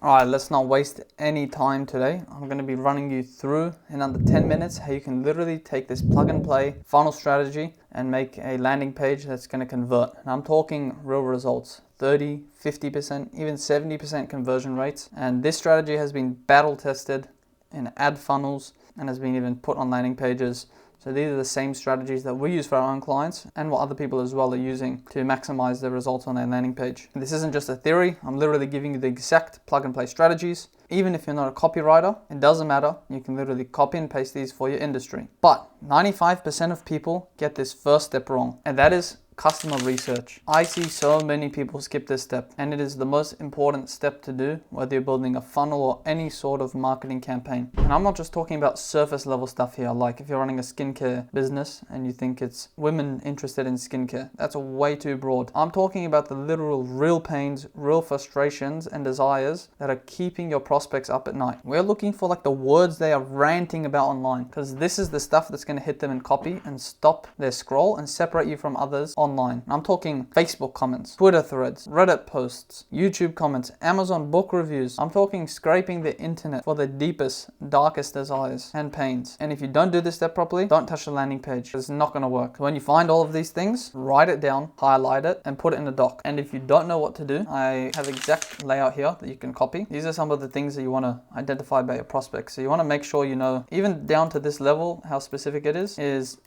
Alright, let's not waste any time today. I'm going to be running you through in under 10 minutes how you can literally take this plug and play funnel strategy and make a landing page that's going to convert. And I'm talking real results, 30, 50%, even 70% conversion rates. And this strategy has been battle tested in ad funnels and has been even put on landing pages. So these are the same strategies that we use for our own clients and what other people as well are using to maximize their results on their landing page. And this isn't just a theory, I'm literally giving you the exact plug and play strategies. Even if you're not a copywriter, it doesn't matter. You can literally copy and paste these for your industry. But 95% of people get this first step wrong, and that is customer research. I see so many people skip this step, and it is the most important step to do, whether you're building a funnel or any sort of marketing campaign. And I'm not just talking about surface level stuff here, like if you're running a skincare business and you think it's women interested in skincare, that's way too broad. I'm talking about the literal real pains, real frustrations and desires that are keeping your prospects up at night. We're looking for like the words they are ranting about online, because this is the stuff that's going to hit them in copy and stop their scroll and separate you from others online. I'm talking Facebook comments, Twitter threads, Reddit posts, YouTube comments, Amazon book reviews. I'm talking scraping the internet for the deepest, darkest desires and pains. And if you don't do this step properly, don't touch the landing page. It's not going to work. When you find all of these things, write it down, highlight it, and put it in a doc. And if you don't know what to do, I have exact layout here that you can copy. These are some of the things that you want to identify by your prospects. So you want to make sure you know, even down to this level, how specific it is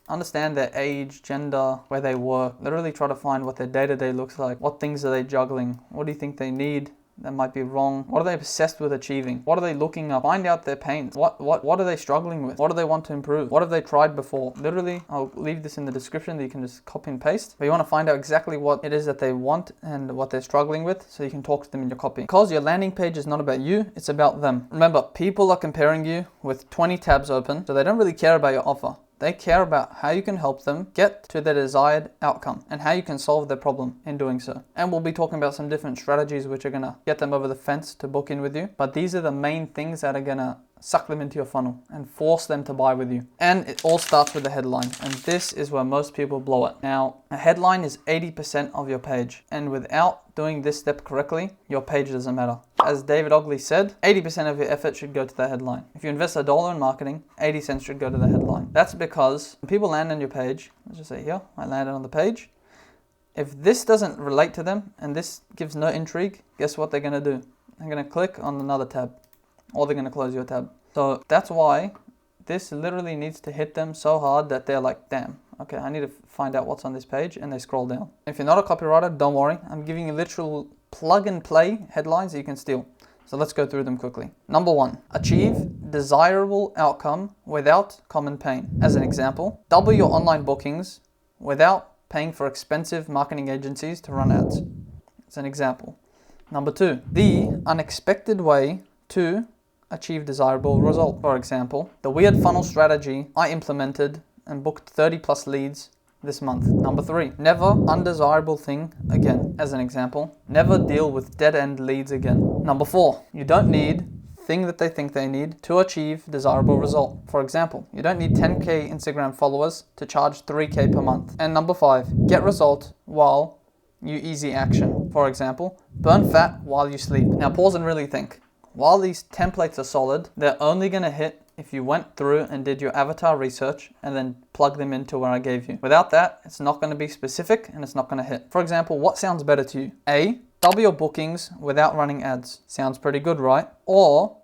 understand their age, gender, where they work. Literally try to find what their day-to-day looks like. What things are they juggling? What do you think they need that might be wrong? What are they obsessed with achieving? What are they looking up? Find out their pains. What are they struggling with? What do they want to improve? What have they tried before? Literally, I'll leave this in the description that you can just copy and paste. But you want to find out exactly what it is that they want and what they're struggling with, so you can talk to them in your copy. Because your landing page is not about you, it's about them. Remember, people are comparing you with 20 tabs open, so they don't really care about your offer. They care about how you can help them get to their desired outcome and how you can solve their problem in doing so. And we'll be talking about some different strategies which are going to get them over the fence to book in with you. But these are the main things that are going to suck them into your funnel and force them to buy with you. And it all starts with the headline. And this is where most people blow it. Now, a headline is 80% of your page. And without doing this step correctly, your page doesn't matter. As David Ogley said, 80% of your effort should go to the headline. If you invest $1 in marketing, 80 cents should go to the headline. That's because when people land on your page, let's just say here, I landed on the page. If this doesn't relate to them and this gives no intrigue, guess what they're going to do? They're going to click on another tab, or they're going to close your tab. So that's why this literally needs to hit them so hard that they're like, damn, okay, I need to find out what's on this page, and they scroll down. If you're not a copywriter, don't worry. I'm giving you literal plug and play headlines that you can steal. So let's go through them quickly. Number 1, achieve desirable outcome without common pain. As an example, double your online bookings without paying for expensive marketing agencies to run ads. As an example. Number 2, the unexpected way to achieve desirable result. For example, the weird funnel strategy I implemented and booked 30 plus leads this month. Number 3, never undesirable thing again. As an example, never deal with dead end leads again. Number 4, you don't need thing that they think they need to achieve desirable result. For example, you don't need 10k Instagram followers to charge 3k per month. And number 5, get result while you easy action. For example, burn fat while you sleep. Now pause and really think. While these templates are solid, they're only going to hit if you went through and did your avatar research and then plug them into where I gave you. Without that, it's not going to be specific and it's not going to hit. For example, what sounds better to you? A, double your bookings without running ads. Sounds pretty good, right? Or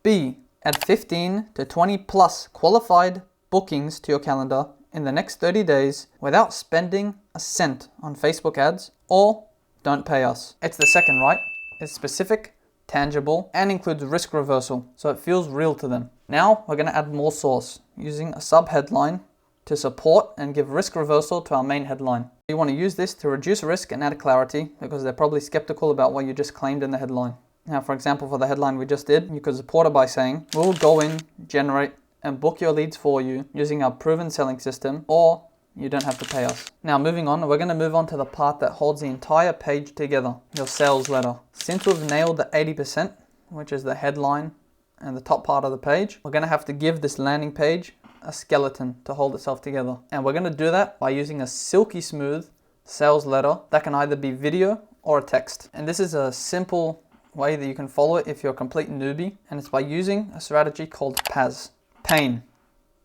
B, add 15 to 20 plus qualified bookings to your calendar in the next 30 days without spending a cent on Facebook ads, or don't pay us. It's the second, right? It's specific, tangible, and includes risk reversal, so it feels real to them. Now we're going to add more sauce using a sub-headline to support and give risk reversal to our main headline. You want to use this to reduce risk and add clarity, because they're probably skeptical about what you just claimed in the headline. Now, for example, for the headline we just did, you could support it by saying, we'll go in, generate, and book your leads for you using our proven selling system, or you don't have to pay us. Now moving on, we're going to move on to the part that holds the entire page together, your sales letter. Since we've nailed the 80%, which is the headline and the top part of the page, we're going to have to give this landing page a skeleton to hold itself together. And we're going to do that by using a silky smooth sales letter that can either be video or a text. And this is a simple way that you can follow it if you're a complete newbie, and it's by using a strategy called PAS. Pain.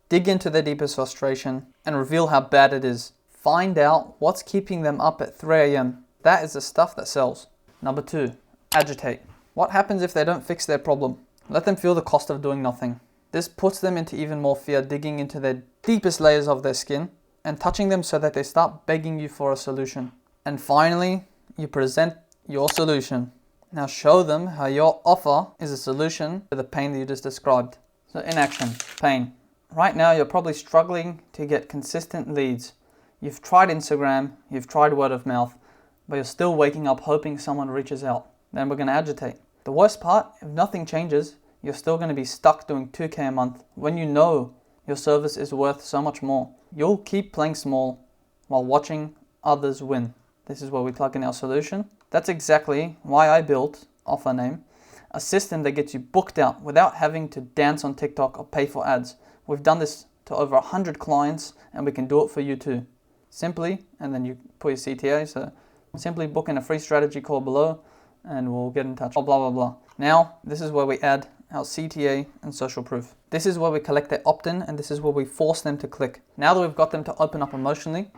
Dig into their deepest frustration and reveal how bad it is. Find out what's keeping them up at 3 a.m. That is the stuff that sells. Number 2, agitate. What happens if they don't fix their problem? Let them feel the cost of doing nothing. This puts them into even more fear, digging into their deepest layers of their skin and touching them so that they start begging you for a solution. And finally, you present your solution. Now show them how your offer is a solution to the pain that you just described. So in action, pain. Right now you're probably struggling to get consistent leads. You've tried Instagram, you've tried word of mouth, but you're still waking up hoping someone reaches out. Then we're going to agitate. The worst part, if nothing changes, you're still going to be stuck doing 2K a month when you know your service is worth so much more. You'll keep playing small while watching others win. This is where we plug in our solution. That's exactly why I built Offer Name, a system that gets you booked out without having to dance on TikTok or pay for ads. We've done this to over 100 clients and we can do it for you too. Simply, and then you put your CTA, so simply book in a free strategy call below and we'll get in touch. Blah, blah, blah. Now, this is where we add our CTA and social proof. This is where we collect their opt-in and this is where we force them to click. Now that we've got them to open up emotionally,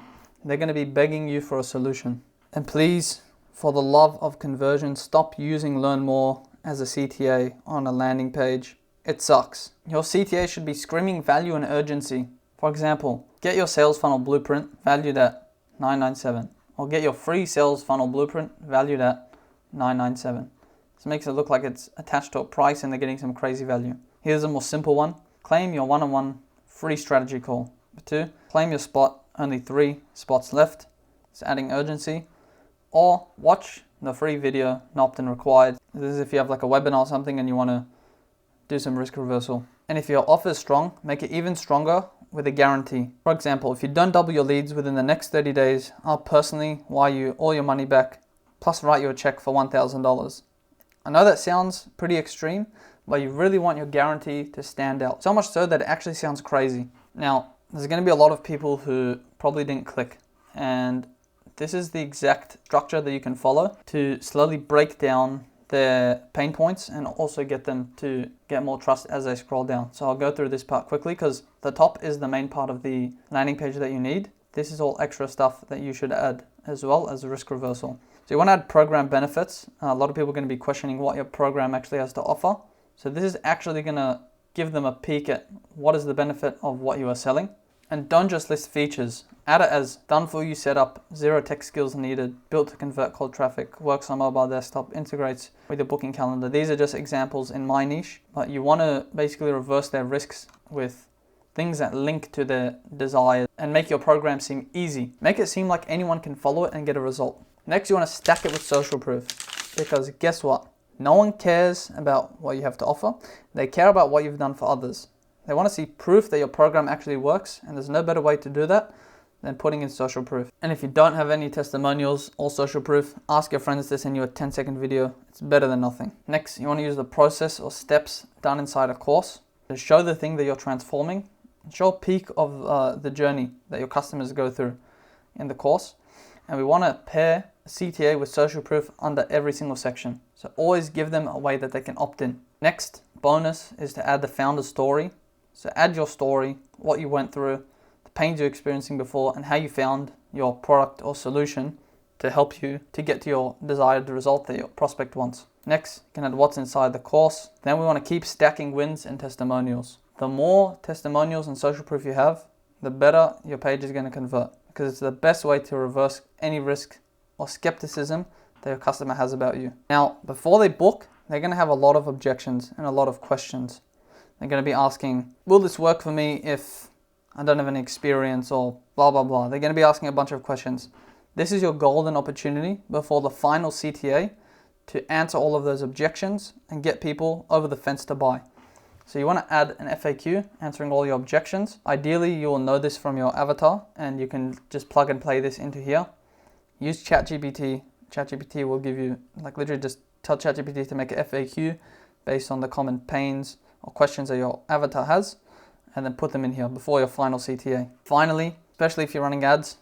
they're going to be begging you for a solution. And please, for the love of conversion, stop using Learn More as a CTA on a landing page. It sucks. Your CTA should be screaming value and urgency. For example, get your sales funnel blueprint valued at $997, or get your free sales funnel blueprint valued at $997. This makes it look like it's attached to a price and they're getting some crazy value. Here's a more simple one. Claim your one-on-one free strategy call. 2, claim your spot, only 3 spots left. It's adding urgency. Or watch the free video, no opt-in required. This is if you have like a webinar or something and you want to do some risk reversal. And if your offer is strong, make it even stronger with a guarantee. For example, if you don't double your leads within the next 30 days, I'll personally wire you all your money back, plus write you a check for $1,000. I know that sounds pretty extreme, but you really want your guarantee to stand out. So much so that it actually sounds crazy. Now, there's going to be a lot of people who probably didn't click, and this is the exact structure that you can follow to slowly break down their pain points and also get them to get more trust as they scroll down. So I'll go through this part quickly because the top is the main part of the landing page that you need. This is all extra stuff that you should add as well as a risk reversal. So you want to add program benefits. A lot of people are going to be questioning what your program actually has to offer. So this is actually going to give them a peek at what is the benefit of what you are selling. And don't just list features. Add it as done for you setup, 0 tech skills needed, built to convert cold traffic, works on mobile desktop, integrates with your booking calendar. These are just examples in my niche, but you want to basically reverse their risks with things that link to their desires and make your program seem easy. Make it seem like anyone can follow it and get a result. Next, you want to stack it with social proof, because guess what? No one cares about what you have to offer. They care about what you've done for others. They want to see proof that your program actually works, and there's no better way to do that than putting in social proof. And if you don't have any testimonials or social proof, ask your friends to send you a 10-second video. It's better than nothing. Next, you want to use the process or steps done inside a course to show the thing that you're transforming. Show a peek of the journey that your customers go through in the course. And we want to pair CTA with social proof under every single section. So always give them a way that they can opt in. Next, bonus is to add the founder story. So add your story, what you went through, the pains you're experiencing before, and how you found your product or solution to help you to get to your desired result that your prospect wants. Next, you can add what's inside the course. Then we want to keep stacking wins and testimonials. The more testimonials and social proof you have, the better your page is going to convert, because it's the best way to reverse any risk or skepticism that your customer has about you. Now, before they book, they're going to have a lot of objections and a lot of questions. They're going to be asking, will this work for me if I don't have any experience, or blah, blah, blah. They're going to be asking a bunch of questions. This is your golden opportunity before the final CTA to answer all of those objections and get people over the fence to buy. So you want to add an FAQ answering all your objections. Ideally, you will know this from your avatar and you can just plug and play this into here. Use ChatGPT. ChatGPT will give you, like literally just tell ChatGPT to make an FAQ based on the common pains or questions that your avatar has, and then put them in here before your final CTA. Finally, especially if you're running ads,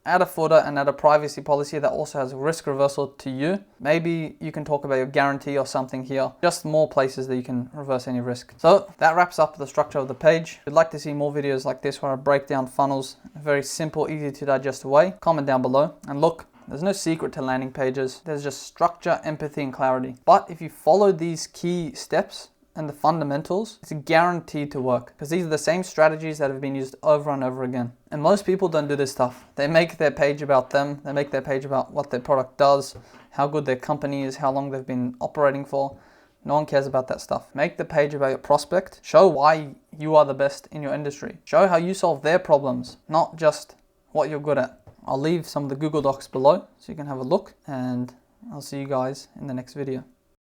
add a footer and add a privacy policy that also has risk reversal to you. Maybe you can talk about your guarantee or something here. Just more places that you can reverse any risk. So that wraps up the structure of the page. If you'd like to see more videos like this where I break down funnels in a very simple, easy to digest way, comment down below. And look, there's no secret to landing pages. There's just structure, empathy, and clarity. But if you follow these key steps and the fundamentals, it's guaranteed to work, because these are the same strategies that have been used over and over again. And most people don't do this stuff. They make their page about them. They make their page about what their product does, how good their company is, how long they've been operating for. No one cares about that stuff. Make the page about your prospect. Show why you are the best in your industry. Show how you solve their problems, not just what you're good at. I'll leave some of the Google Docs below so you can have a look, and I'll see you guys in the next video.